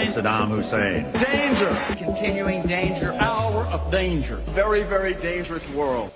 Saddam Hussein. Danger! Continuing danger, hour of danger. Very, very dangerous world.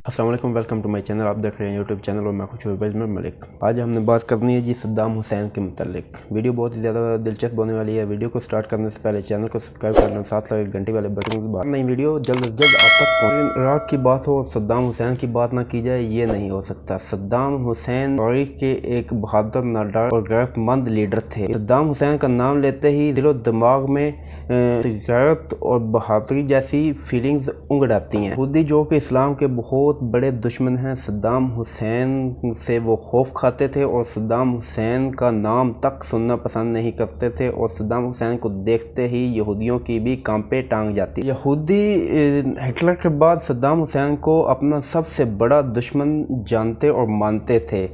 السلام علیکم، welcome to my channel. آپ دیکھ رہے ہیں یوٹیوب چینل اور میں خوش ہوں ملک۔ آج ہم نے بات کرنی ہے صدام حسین کے متعلق۔ ویڈیو بہت ہی زیادہ دلچسپ ہونے والی ہے۔ ویڈیو کو سٹارٹ کرنے سے پہلے چینل کو سبسکرائب کر لیں، ساتھ لگے گھنٹی والے بٹن کی بات۔ نئی ویڈیو جلد از جلد آپ تک پہنچے۔ عراق کی بات ہو اور صدام حسین کی بات نہ کی جائے، یہ نہیں ہو سکتا۔ صدام حسین تاریخ کے ایک بہادر، ناڈر اور غیرت مند لیڈر تھے۔ صدام حسین کا نام لیتے ہی دل و دماغ میں غیرت اور بہادری جیسی فیلنگز انگڑ آتی ہیں۔ یہودی جو کہ اسلام کے بہت بڑے دشمن ہیں، صدام حسین سے وہ خوف کھاتے تھے اور صدام حسین کا نام تک سننا پسند نہیں کرتے تھے، اور صدام حسین کو دیکھتے ہی یہودیوں کی بھی کانپیں ٹانگ جاتی۔ یہودی ہٹلر کے بعد صدام حسین کو اپنا سب سے بڑا دشمن جانتے اور مانتے تھے۔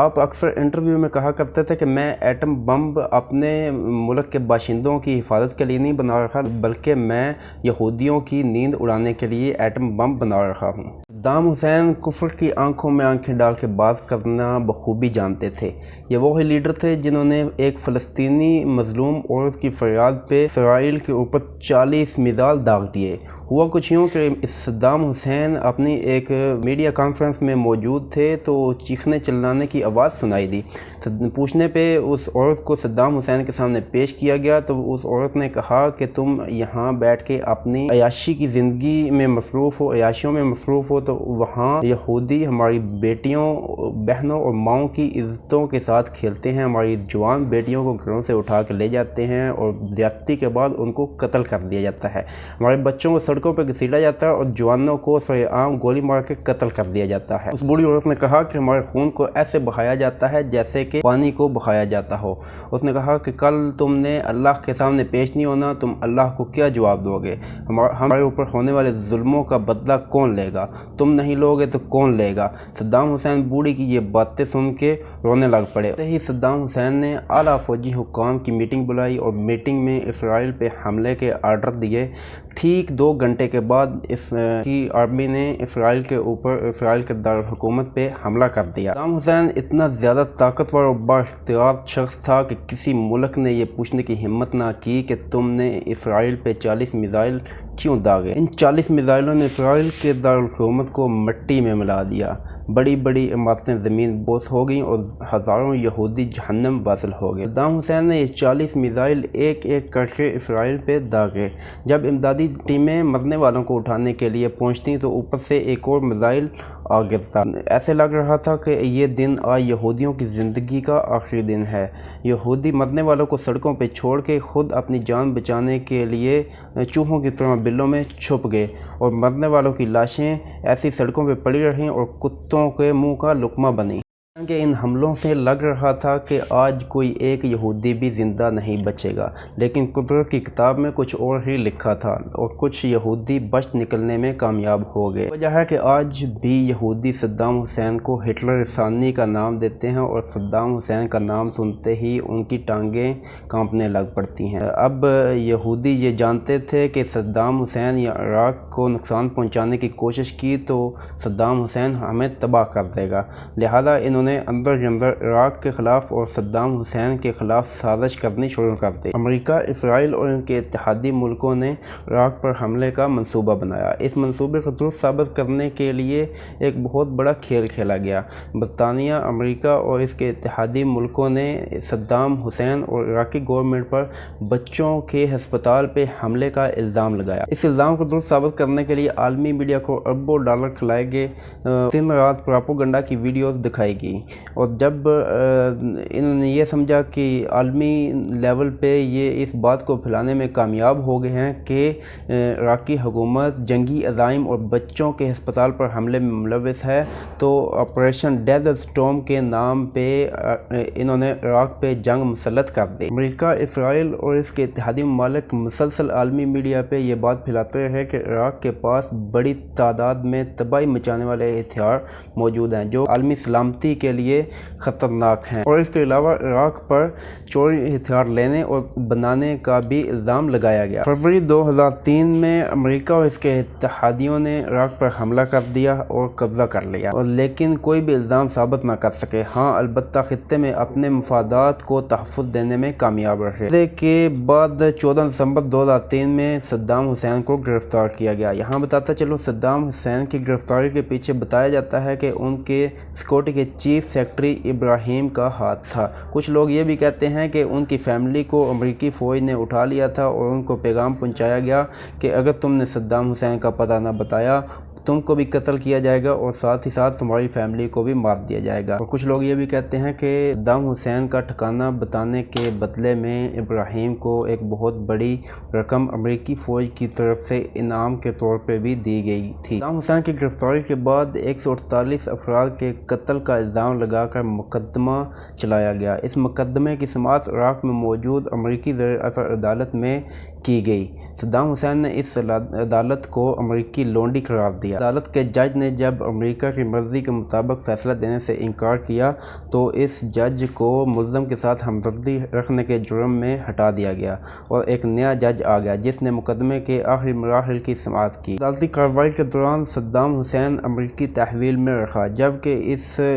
آپ اکثر انٹرویو میں کہا کرتے تھے کہ میں ایٹم بم اپنے ملک کے باشندوں کی حفاظت کے لیے نہیں بنا رہا، بلکہ میں یہودیوں کی نیند اڑانے کے لیے ایٹم بم بنا رہا ہوں۔ صدام حسین کفر کی آنکھوں میں آنکھیں ڈال کے بات کرنا بخوبی جانتے تھے۔ یہ وہی لیڈر تھے جنہوں نے ایک فلسطینی مظلوم عورت کی فریاد پہ اسرائیل کے اوپر 40 میزائل داغ دیے۔ ہوا کچھ یوں کہ صدام حسین اپنی ایک میڈیا کانفرنس میں موجود تھے تو چیخنے چلانے کی آواز سنائی دی۔ پوچھنے پہ اس عورت کو صدام حسین کے سامنے پیش کیا گیا تو اس عورت نے کہا کہ تم یہاں بیٹھ کے اپنی عیاشی کی زندگی میں مصروف ہو، عیاشیوں میں مصروف ہو، تو وہاں یہودی ہماری بیٹیوں، بہنوں اور ماؤں کی عزتوں کے ساتھ کھیلتے ہیں، ہماری جوان بیٹیوں کو گھروں سے اٹھا کے لے جاتے ہیں اور زیادتی کے بعد ان کو قتل کر دیا جاتا ہے، ہمارے بچوں کو سڑکوں پہ گھسیٹا جاتا ہے اور جوانوں کو سر عام گولی مار کے قتل کر دیا جاتا ہے۔ اس بوڑھی عورت نے کہا کہ ہمارے خون کو ایسے بہایا جاتا ہے جیسے کہ پانی کو بہایا جاتا ہو۔ اس نے کہا کہ کل تم نے اللہ کے سامنے پیش نہیں ہونا، تم اللہ کو کیا جواب دو گے؟ ہمارے اوپر ہونے والے ظلموں کا بدلہ کون لے گا؟ تم نہیں لو گے تو کون لے گا؟ صدام حسین بوڑھی کی یہ باتیں سن کے رونے لگ پڑے۔ ہی صدام حسین نے اعلیٰ فوجی حکام کی میٹنگ بلائی اور میٹنگ میں اسرائیل پہ حملے کے آرڈر دیے۔ ٹھیک 2 گھنٹے کے بعد اس کی آرمی نے اسرائیل کے اوپر، اسرائیل کے دارالحکومت پہ حملہ کر دیا۔ صدام حسین اتنا زیادہ طاقتور اور بااختیار شخص تھا کہ کسی ملک نے یہ پوچھنے کی ہمت نہ کی کہ تم نے اسرائیل پہ 40 میزائل کیوں داغے۔ ان 40 میزائلوں نے اسرائیل کے دارالحکومت کو مٹی میں ملا دیا۔ بڑی بڑی عمارتیں زمین بوس ہو گئیں اور ہزاروں یہودی جہنم واصل ہو گئے۔ صدام حسین نے یہ 40 میزائل ایک ایک کر کے اسرائیل پہ داغے۔ جب امدادی ٹیمیں مرنے والوں کو اٹھانے کے لیے پہنچتیں تو اوپر سے ایک اور میزائل آ گرتا۔ ایسے لگ رہا تھا کہ یہ دن آج یہودیوں کی زندگی کا آخری دن ہے۔ یہودی مرنے والوں کو سڑکوں پہ چھوڑ کے خود اپنی جان بچانے کے لیے چوہوں کی طرح بلوں میں چھپ گئے، اور مرنے والوں کی لاشیں ایسی سڑکوں پہ پڑی رہیں اور کتوں کے منہ کا لقمہ بنیں۔ کہ ان حملوں سے لگ رہا تھا کہ آج کوئی ایک یہودی بھی زندہ نہیں بچے گا، لیکن قدرت کی کتاب میں کچھ اور ہی لکھا تھا اور کچھ یہودی بچ نکلنے میں کامیاب ہو گئے۔ وجہ ہے کہ آج بھی یہودی صدام حسین کو ہٹلر ثانی کا نام دیتے ہیں اور صدام حسین کا نام سنتے ہی ان کی ٹانگیں کانپنے لگ پڑتی ہیں۔ اب یہودی یہ جانتے تھے کہ صدام حسین یا عراق کو نقصان پہنچانے کی کوشش کی تو صدام حسین ہمیں تباہ کر دے گا، لہذا انہوں نے اندر ہی اندر عراق کے خلاف اور صدام حسین کے خلاف سازش کرنی شروع کر دی۔ امریکہ، اسرائیل اور ان کے اتحادی ملکوں نے عراق پر حملے کا منصوبہ بنایا۔ اس منصوبے کو درست ثابت کرنے کے لیے ایک بہت بڑا کھیل کھیلا گیا۔ برطانیہ، امریکہ اور اس کے اتحادی ملکوں نے صدام حسین اور عراقی گورنمنٹ پر بچوں کے ہسپتال پہ حملے کا الزام لگایا۔ اس الزام کو درست ثابت کرنے کے لیے عالمی میڈیا کو اربوں ڈالر کھلائے گئے، دن رات پراپوگنڈا کی ویڈیوز دکھائی گئی۔ کی، اور جب انہوں نے یہ سمجھا کہ عالمی لیول پہ یہ اس بات کو پھیلانے میں کامیاب ہو گئے ہیں کہ عراقی حکومت جنگی عزائم اور بچوں کے ہسپتال پر حملے میں ملوث ہے، تو آپریشن ڈیزرٹ سٹورم کے نام پہ انہوں نے عراق پہ جنگ مسلط کر دی۔ امریکہ، اسرائیل اور اس کے اتحادی ممالک مسلسل عالمی میڈیا پہ یہ بات پھیلاتے رہے کہ عراق کے پاس بڑی تعداد میں تباہی مچانے والے ہتھیار موجود ہیں جو عالمی سلامتی کے لیے خطرناک ہیں، اور اس کے علاوہ عراق پر چوری ہتھیار لینے اور بنانے کا بھی الزام لگایا گیا۔ فروری 2003 میں امریکہ اور اس کے اتحادیوں نے عراق پر حملہ کر دیا اور قبضہ کر لیا، اور لیکن کوئی بھی الزام ثابت نہ کر سکے۔ ہاں، البتہ خطے میں اپنے مفادات کو تحفظ دینے میں کامیاب رہے۔ اس کے بعد 14 دسمبر 2003 میں صدام حسین کو گرفتار کیا گیا۔ یہاں بتاتا چلو، صدام حسین کی گرفتاری کے پیچھے بتایا جاتا ہے کہ ان کے سیکورٹی کے چیف سیکرٹری ابراہیم کا ہاتھ تھا۔ کچھ لوگ یہ بھی کہتے ہیں کہ ان کی فیملی کو امریکی فوج نے اٹھا لیا تھا اور ان کو پیغام پہنچایا گیا کہ اگر تم نے صدام حسین کا پتہ نہ بتایا تم کو بھی قتل کیا جائے گا اور ساتھ ہی ساتھ تمہاری فیملی کو بھی مار دیا جائے گا۔ اور کچھ لوگ یہ بھی کہتے ہیں کہ صدام حسین کا ٹھکانہ بتانے کے بدلے میں ابراہیم کو ایک بہت بڑی رقم امریکی فوج کی طرف سے انعام کے طور پہ بھی دی گئی تھی۔ صدام حسین کی گرفتاری کے بعد 148 افراد کے قتل کا الزام لگا کر مقدمہ چلایا گیا۔ اس مقدمے کی سماعت عراق میں موجود امریکی زیر اثر عدالت میں کی گئی۔ صدام حسین نے اس عدالت کو امریکی لونڈی قرار دیا۔ عدالت کے جج نے جب امریکہ کی مرضی کے مطابق فیصلہ دینے سے انکار کیا تو اس جج کو ملزم کے ساتھ ہمدردی رکھنے کے جرم میں ہٹا دیا گیا اور ایک نیا جج آ گیا جس نے مقدمے کے آخری مراحل کی سماعت کی۔ عدالتی کارروائی کے دوران صدام حسین امریکی تحویل میں رکھا، جبکہ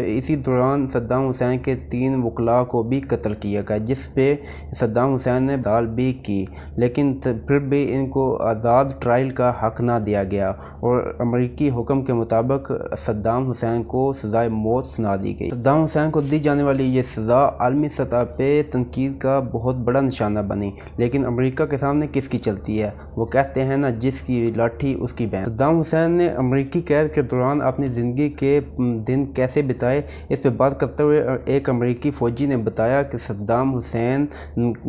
اسی دوران صدام حسین کے 3 وکلاء کو بھی قتل کیا گیا، جس پہ صدام حسین نے دال بھی کی، لیکن پھر بھی ان کو آزاد ٹرائل کا حق نہ دیا گیا اور امریکی حکم کے مطابق صدام حسین کو سزائے موت سنا دی گئی۔ صدام حسین کو دی جانے والی یہ سزا عالمی سطح پہ تنقید کا بہت بڑا نشانہ بنی، لیکن امریکہ کے سامنے کس کی چلتی ہے؟ وہ کہتے ہیں نا، جس کی لاٹھی اس کی بھینس۔ صدام حسین نے امریکی قید کے دوران اپنی زندگی کے دن کیسے بتائے، اس پہ بات کرتے ہوئے ایک امریکی فوجی نے بتایا کہ صدام حسین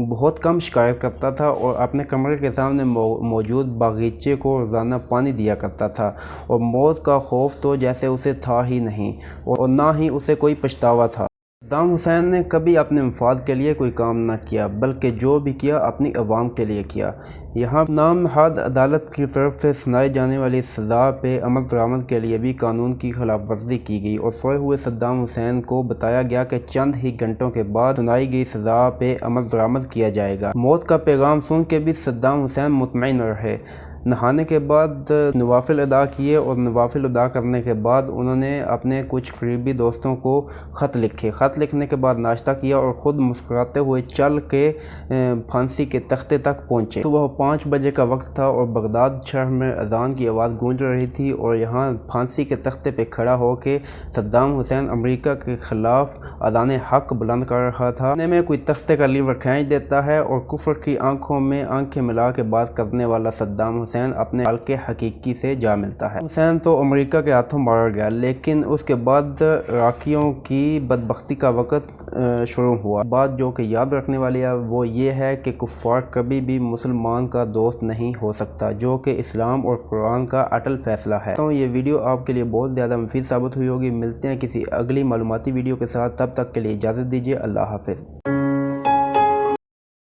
بہت کم شکایت کرتا تھا اور اپنے کمرے کے سامنے موجود باغیچے کو روزانہ پانی دیا کرتا تھا، اور موت کا خوف تو جیسے اسے تھا ہی نہیں، اور نہ ہی اسے کوئی پچھتاوا تھا۔ صدام حسین نے کبھی اپنے مفاد کے لیے کوئی کام نہ کیا، بلکہ جو بھی کیا اپنی عوام کے لیے کیا۔ یہاں نام نہاد عدالت کی طرف سے سنائی جانے والی سزا پہ عمل درآمد کے لیے بھی قانون کی خلاف ورزی کی گئی اور سوئے ہوئے صدام حسین کو بتایا گیا کہ چند ہی گھنٹوں کے بعد سنائی گئی سزا پہ عمل درآمد کیا جائے گا۔ موت کا پیغام سن کے بھی صدام حسین مطمئن رہے۔ نہانے کے بعد نوافل ادا کیے اور نوافل ادا کرنے کے بعد انہوں نے اپنے کچھ قریبی دوستوں کو خط لکھے۔ خط لکھنے کے بعد ناشتہ کیا اور خود مسکراتے ہوئے چل کے پھانسی کے تختے تک پہنچے۔ صبح 5 بجے کا وقت تھا اور بغداد شہر میں اذان کی آواز گونج رہی تھی، اور یہاں پھانسی کے تختے پہ کھڑا ہو کے صدام حسین امریکہ کے خلاف اذان حق بلند کر رہا تھا۔ میں کوئی تختے کا لیور کھینچ دیتا ہے اور کفر کی آنکھوں میں آنکھیں ملا کے بات کرنے والا صدام حسین اپنے خالق حقیقی سے جا ملتا ہے۔ حسین تو امریکہ کے ہاتھوں مارا گیا، لیکن اس کے بعد عراقیوں کی بدبختی کا وقت شروع ہوا۔ بات جو کہ یاد رکھنے والی ہے وہ یہ ہے کہ کفار کبھی بھی مسلمان کا دوست نہیں ہو سکتا، جو کہ اسلام اور قرآن کا اٹل فیصلہ ہے۔ تو یہ ویڈیو آپ کے لیے بہت زیادہ مفید ثابت ہوئی ہوگی۔ ملتے ہیں کسی اگلی معلوماتی ویڈیو کے ساتھ، تب تک کے لیے اجازت دیجیے۔ اللہ حافظ۔